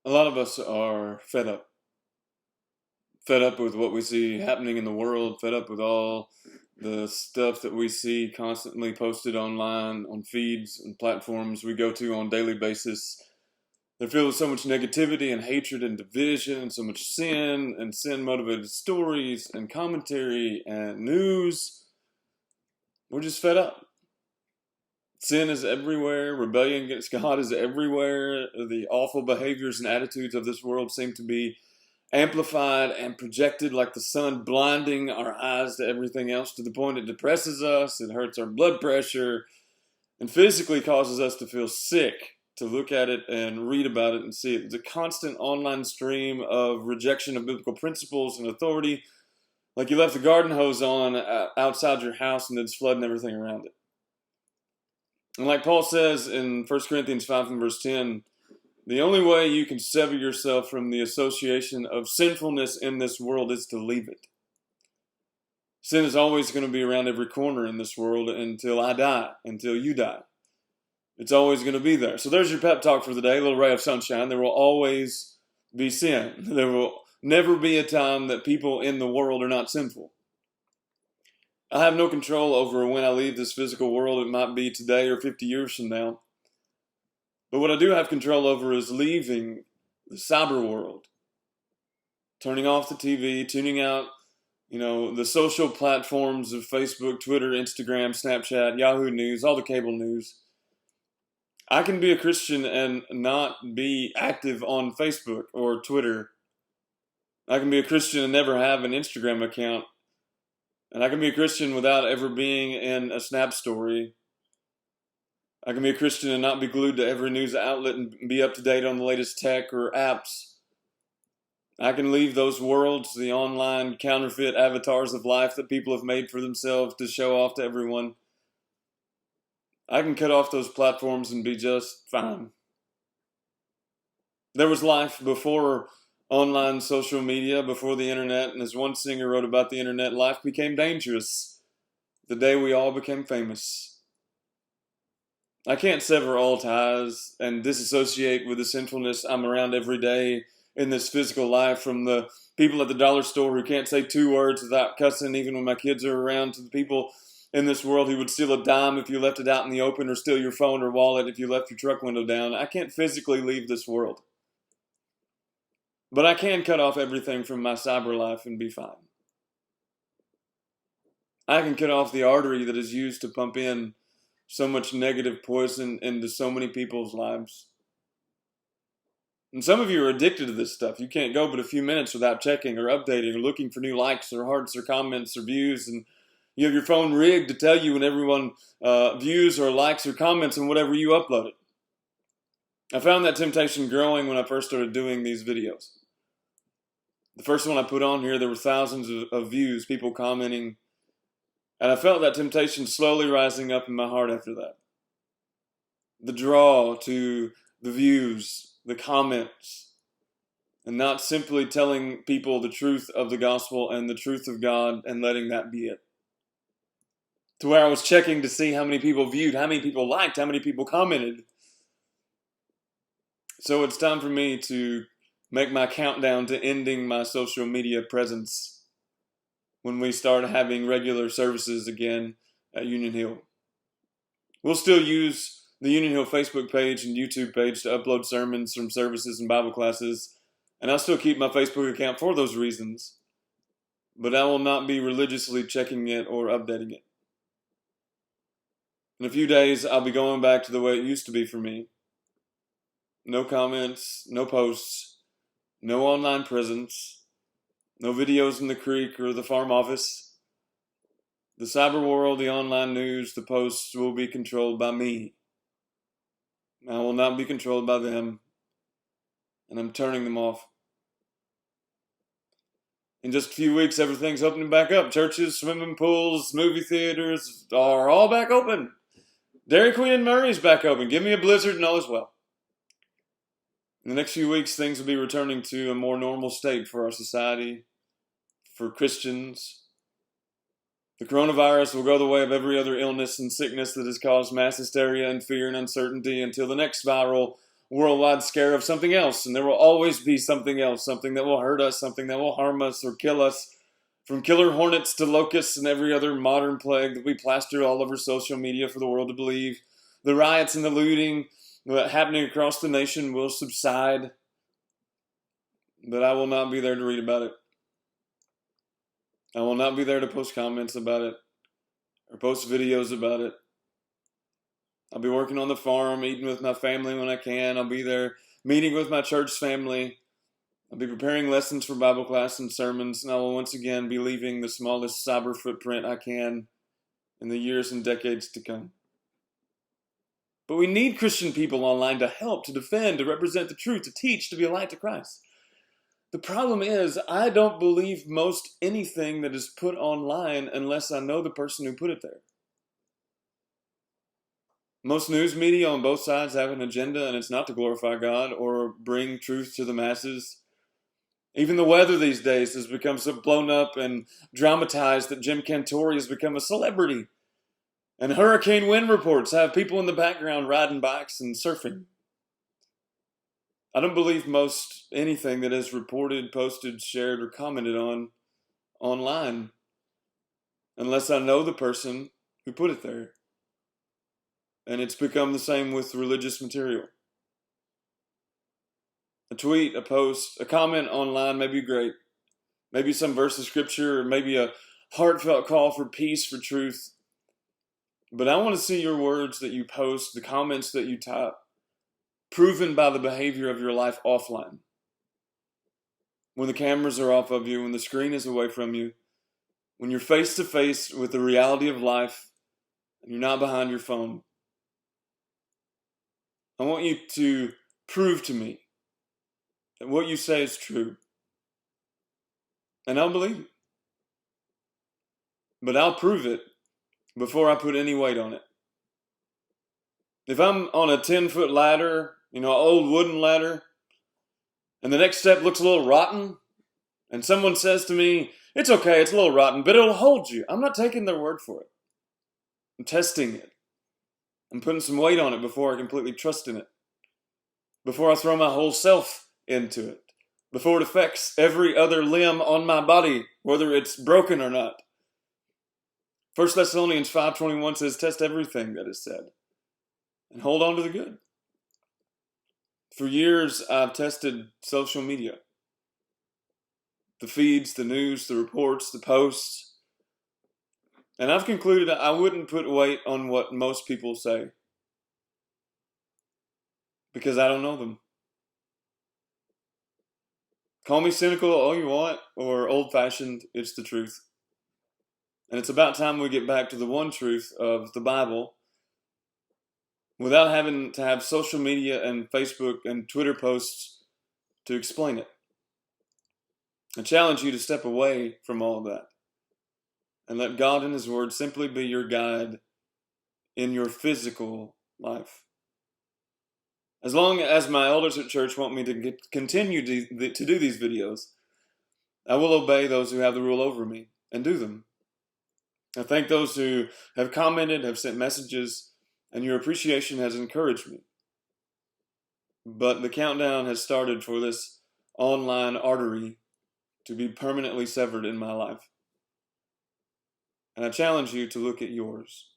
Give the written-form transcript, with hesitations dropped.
A lot of us are fed up. Fed up with what we see happening in the world, fed up with all the stuff that we see constantly posted online on feeds and platforms we go to on a daily basis. They're filled with so much negativity and hatred and division and so much sin and sin motivated stories and commentary and news. We're just fed up. Sin is everywhere. Rebellion against God is everywhere. The awful behaviors and attitudes of this world seem to be amplified and projected like the sun, blinding our eyes to everything else to the point it depresses us, it hurts our blood pressure, and physically causes us to feel sick to look at it and read about it and see it. It's a constant online stream of rejection of biblical principles and authority, like you left the garden hose on outside your house and it's flooding everything around it. And like Paul says in 1 Corinthians 5 and verse 10, the only way you can sever yourself from the association of sinfulness in this world is to leave it. Sin is always going to be around every corner in this world until I die, until you die. It's always going to be there. So there's your pep talk for the day, a little ray of sunshine. There will always be sin. There will never be a time that people in the world are not sinful. I have no control over when I leave this physical world. It might be today or 50 years from now. But what I do have control over is leaving the cyber world. Turning off the TV, tuning out, the social platforms of Facebook, Twitter, Instagram, Snapchat, Yahoo News, all the cable news. I can be a Christian and not be active on Facebook or Twitter. I can be a Christian and never have an Instagram account. And I can be a Christian without ever being in a Snap story. I can be a Christian and not be glued to every news outlet and be up to date on the latest tech or apps. I can leave those worlds, the online counterfeit avatars of life that people have made for themselves to show off to everyone. I can cut off those platforms and be just fine. There was life before online social media, before the internet, and as one singer wrote about the internet, life became dangerous the day we all became famous. I can't sever all ties and disassociate with the sinfulness I'm around every day in this physical life, from the people at the dollar store who can't say 2 words without cussing even when my kids are around, to the people in this world who would steal a dime if you left it out in the open, or steal your phone or wallet if you left your truck window down. I can't physically leave this world. But I can cut off everything from my cyber life and be fine. I can cut off the artery that is used to pump in so much negative poison into so many people's lives. And some of you are addicted to this stuff. You can't go but a few minutes without checking or updating or looking for new likes or hearts or comments or views. And you have your phone rigged to tell you when everyone views or likes or comments on whatever you uploaded. I found that temptation growing when I first started doing these videos. The first one I put on here, there were thousands of views, people commenting. And I felt that temptation slowly rising up in my heart after that. The draw to the views, the comments, and not simply telling people the truth of the gospel and the truth of God and letting that be it. To where I was checking to see how many people viewed, how many people liked, how many people commented. So it's time for me to make my countdown to ending my social media presence when we start having regular services again at Union Hill. We'll still use the Union Hill Facebook page and YouTube page to upload sermons from services and Bible classes, and I'll still keep my Facebook account for those reasons, but I will not be religiously checking it or updating it. In a few days, I'll be going back to the way it used to be for me. No comments, no posts, no online presence, no videos in the creek or the farm office. The cyber world, the online news, the posts will be controlled by me. I will not be controlled by them, and I'm turning them off. In just a few weeks, everything's opening back up. Churches, swimming pools, movie theaters are all back open. Dairy Queen and Murray's back open. Give me a blizzard and all is well. In the next few weeks, things will be returning to a more normal state for our society, for Christians. The coronavirus will go the way of every other illness and sickness that has caused mass hysteria and fear and uncertainty until the next viral worldwide scare of something else, and there will always be something else, something that will hurt us, something that will harm us or kill us, from killer hornets to locusts and every other modern plague that we plaster all over social media for the world to believe. The riots and the looting happening across the nation will subside, but I will not be there to read about it. I will not be there to post comments about it or post videos about it. I'll be working on the farm, eating with my family when I can. I'll be there meeting with my church family. I'll be preparing lessons for Bible class and sermons, and I will once again be leaving the smallest cyber footprint I can in the years and decades to come. But we need Christian people online to help, to defend, to represent the truth, to teach, to be a light to Christ. The problem is, I don't believe most anything that is put online unless I know the person who put it there. Most news media on both sides have an agenda, and it's not to glorify God or bring truth to the masses. Even the weather these days has become so blown up and dramatized that Jim Cantore has become a celebrity. And hurricane wind reports have people in the background riding bikes and surfing. I don't believe most anything that is reported, posted, shared, or commented on online unless I know the person who put it there. And it's become the same with religious material. A tweet, a post, a comment online may be great. Maybe some verse of scripture, or maybe a heartfelt call for peace, for truth. But I want to see your words that you post, the comments that you type, proven by the behavior of your life offline. When the cameras are off of you, when the screen is away from you, when you're face to face with the reality of life, and you're not behind your phone. I want you to prove to me that what you say is true. And I'll believe it. But I'll prove it before I put any weight on it. If I'm on a 10-foot ladder, an old wooden ladder, and the next step looks a little rotten, and someone says to me, it's okay, it's a little rotten, but it'll hold you. I'm not taking their word for it. I'm testing it. I'm putting some weight on it before I completely trust in it. Before I throw my whole self into it. Before it affects every other limb on my body, whether it's broken or not. 1 Thessalonians 5:21 says, test everything that is said, and hold on to the good. For years, I've tested social media. The feeds, the news, the reports, the posts. And I've concluded I wouldn't put weight on what most people say. Because I don't know them. Call me cynical all you want, or old-fashioned, it's the truth. And it's about time we get back to the one truth of the Bible without having to have social media and Facebook and Twitter posts to explain it. I challenge you to step away from all of that and let God and His Word simply be your guide in your physical life. As long as my elders at church want me to continue to do these videos, I will obey those who have the rule over me and do them. I thank those who have commented, have sent messages, and your appreciation has encouraged me. But the countdown has started for this online artery to be permanently severed in my life. And I challenge you to look at yours.